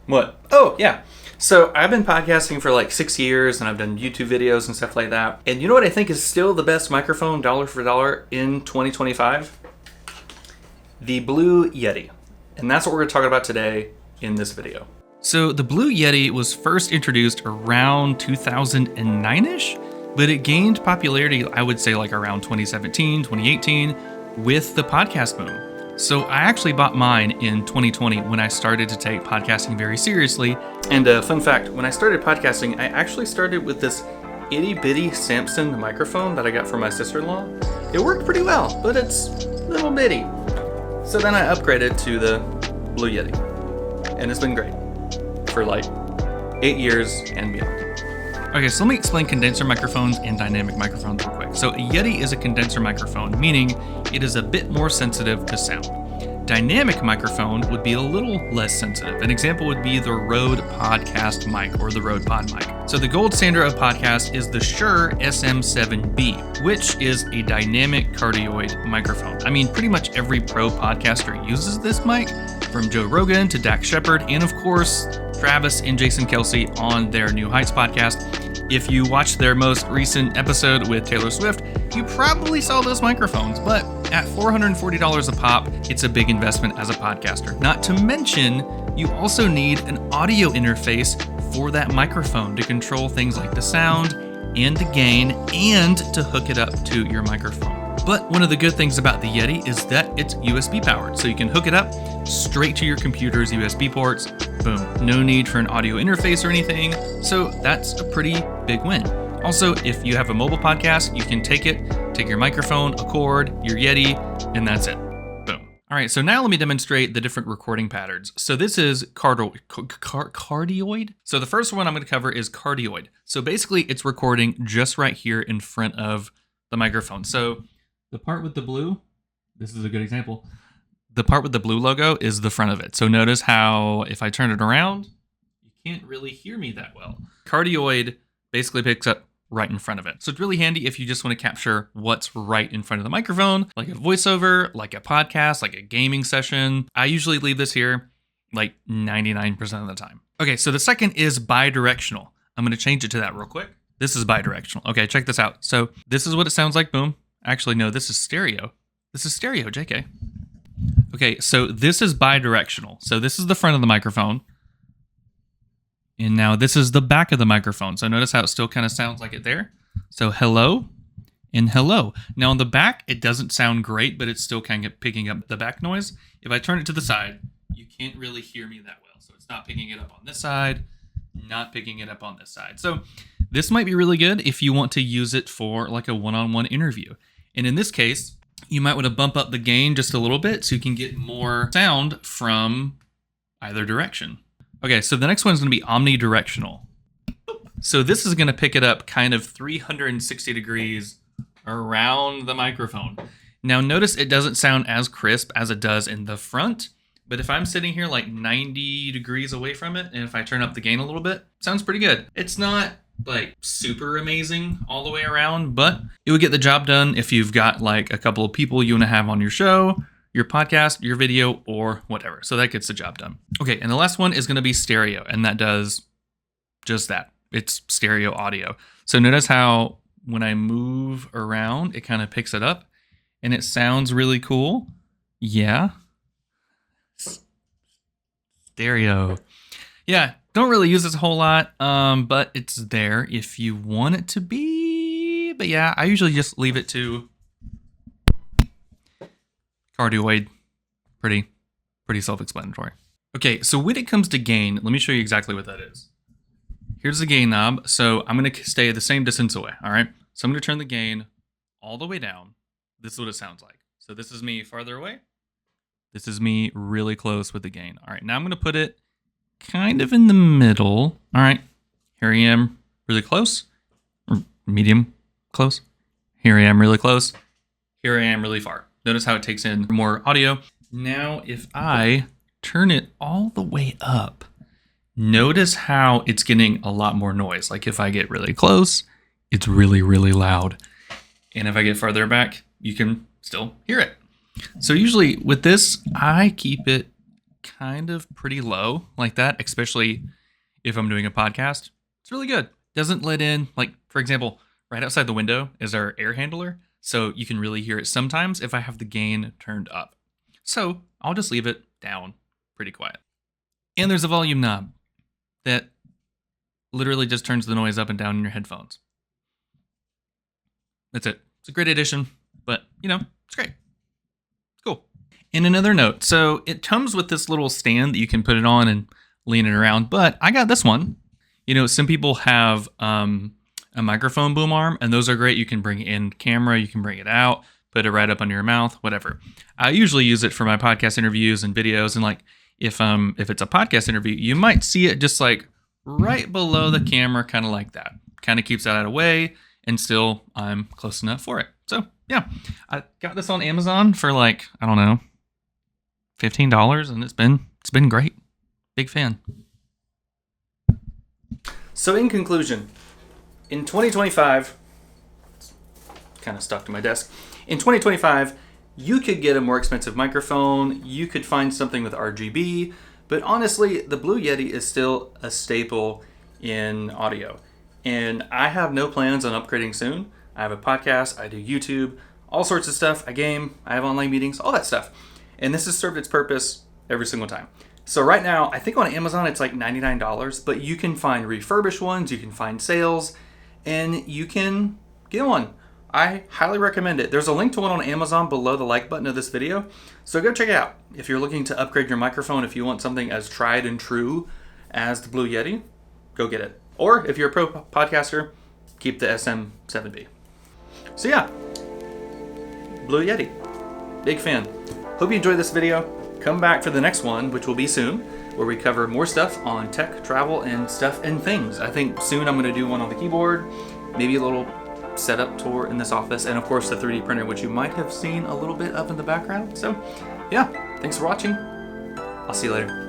What? Oh, yeah. So I've been podcasting for like 6 years and I've done YouTube videos and stuff like that. And you know what I think is still the best microphone dollar for dollar in 2025? The Blue Yeti. And that's what we're going to talk about today in this video. So the Blue Yeti was first introduced around 2009-ish, but it gained popularity, I would say like around 2017, 2018 with the podcast boom. So I actually bought mine in 2020 when I started to take podcasting very seriously. And fun fact, when I started podcasting, I actually started with this itty bitty Samson microphone that I got from my sister-in-law. It worked pretty well, but it's little bitty. So then I upgraded to the Blue Yeti, and it's been great for like 8 years and beyond. Okay, so let me explain condenser microphones and dynamic microphones real quick. So a Yeti is a condenser microphone, meaning it is a bit more sensitive to sound. Dynamic microphone would be a little less sensitive. An example would be the Rode Podcast mic or the Rode Pod mic. So the gold standard of podcast is the Shure SM7B, which is a dynamic cardioid microphone. I mean, pretty much every pro podcaster uses this mic, from Joe Rogan to Dax Shepard, and of course, Travis and Jason Kelsey on their New Heights podcast. If you watched their most recent episode with Taylor Swift, you probably saw those microphones, but at $440 a pop, it's a big investment as a podcaster. Not to mention, you also need an audio interface for that microphone to control things like the sound and the gain and to hook it up to your microphone. But one of the good things about the Yeti is that it's USB powered, so you can hook it up straight to your computer's USB ports. Boom. No need for an audio interface or anything, so that's a pretty big win. Also, if you have a mobile podcast, you can take your microphone, a cord, your Yeti, and that's it. Boom. All right, so now let me demonstrate the different recording patterns. So this is cardioid. So the first one I'm going to cover is cardioid. So basically, it's recording just right here in front of the microphone. So the part with the blue, this is a good example. The part with the blue logo is the front of it. So notice how if I turn it around, you can't really hear me that well. Cardioid basically picks up right in front of it. So it's really handy if you just want to capture what's right in front of the microphone, like a voiceover, like a podcast, like a gaming session. I usually leave this here like 99% of the time. Okay, so the second is bidirectional. I'm going to change it to that real quick. This is bidirectional. Okay, check this out. So this is what it sounds like. Boom. Actually, no, this is stereo. This is stereo, JK. Okay, so this is bidirectional. So this is the front of the microphone. And now this is the back of the microphone. So notice how it still kind of sounds like it there. So hello and hello. Now on the back, it doesn't sound great, but it's still kind of picking up the back noise. If I turn it to the side, you can't really hear me that well. So it's not picking it up on this side, not picking it up on this side. So this might be really good if you want to use it for like a one-on-one interview. And in this case, you might want to bump up the gain just a little bit so you can get more sound from either direction. Okay, so the next one's going to be omnidirectional. So this is going to pick it up kind of 360 degrees around the microphone. Now notice it doesn't sound as crisp as it does in the front, but if I'm sitting here like 90 degrees away from it, and if I turn up the gain a little bit, it sounds pretty good. It's not like super amazing all the way around, but it would get the job done if you've got like a couple of people you want to have on your show, your podcast, your video, or whatever. So that gets the job done. Okay, and the last one is going to be stereo, and that does just that. It's stereo audio. So notice how when I move around, it kind of picks it up, and it sounds really cool. Yeah. Stereo. Yeah, don't really use this a whole lot, but it's there if you want it to be. But yeah, I usually just leave it to cardioid. Pretty self-explanatory. Okay, so when it comes to gain, let me show you exactly what that is. Here's the gain knob. So I'm going to stay the same distance away, all right? So I'm going to turn the gain all the way down. This is what it sounds like. So this is me farther away. This is me really close with the gain. All right, now I'm going to put it kind of in the middle. All right, here I am really close, or medium close. Here I am really close. Here I am really far. Notice how it takes in more audio. Now, if I turn it all the way up, notice how it's getting a lot more noise. Like if I get really close, it's really, really loud. And if I get farther back, you can still hear it. So usually with this, I keep it kind of pretty low like that, especially if I'm doing a podcast. It's really good. Doesn't let in, like, for example, right outside the window is our air handler, so you can really hear it sometimes if I have the gain turned up. So I'll just leave it down pretty quiet. And there's a volume knob that literally just turns the noise up and down in your headphones. That's it. It's a great addition, but, it's great. It's cool. And another note, so it comes with this little stand that you can put it on and lean it around, but I got this one. Some people have a microphone boom arm, and those are great. You can bring it in camera, you can bring it out, put it right up under your mouth, whatever. I usually use it for my podcast interviews and videos, and like if it's a podcast interview, you might see it just like right below the camera, kind of like that. Kind of keeps that out of the way, and still I'm close enough for it. So yeah, I got this on Amazon for like, I don't know, $15, and it's been great. Big fan. So in conclusion, in 2025, kind of stuck to my desk. In 2025, you could get a more expensive microphone. You could find something with RGB, but honestly, the Blue Yeti is still a staple in audio. And I have no plans on upgrading soon. I have a podcast, I do YouTube, all sorts of stuff. I game, I have online meetings, all that stuff. And this has served its purpose every single time. So right now, I think on Amazon it's like $99, but you can find refurbished ones, you can find sales, and you can get one. I highly recommend it. There's a link to one on Amazon below the like button of this video, so go check it out. If you're looking to upgrade your microphone, if you want something as tried and true as the Blue Yeti, go get it. Or if you're a pro podcaster, keep the SM7B. So yeah, Blue Yeti, big fan. Hope you enjoyed this video. Come back for the next one, which will be soon, where we cover more stuff on tech, travel, and stuff and things. I think soon I'm going to do one on the keyboard, maybe a little setup tour in this office, and of course the 3D printer, which you might have seen a little bit up in the background. So yeah, thanks for watching. I'll see you later.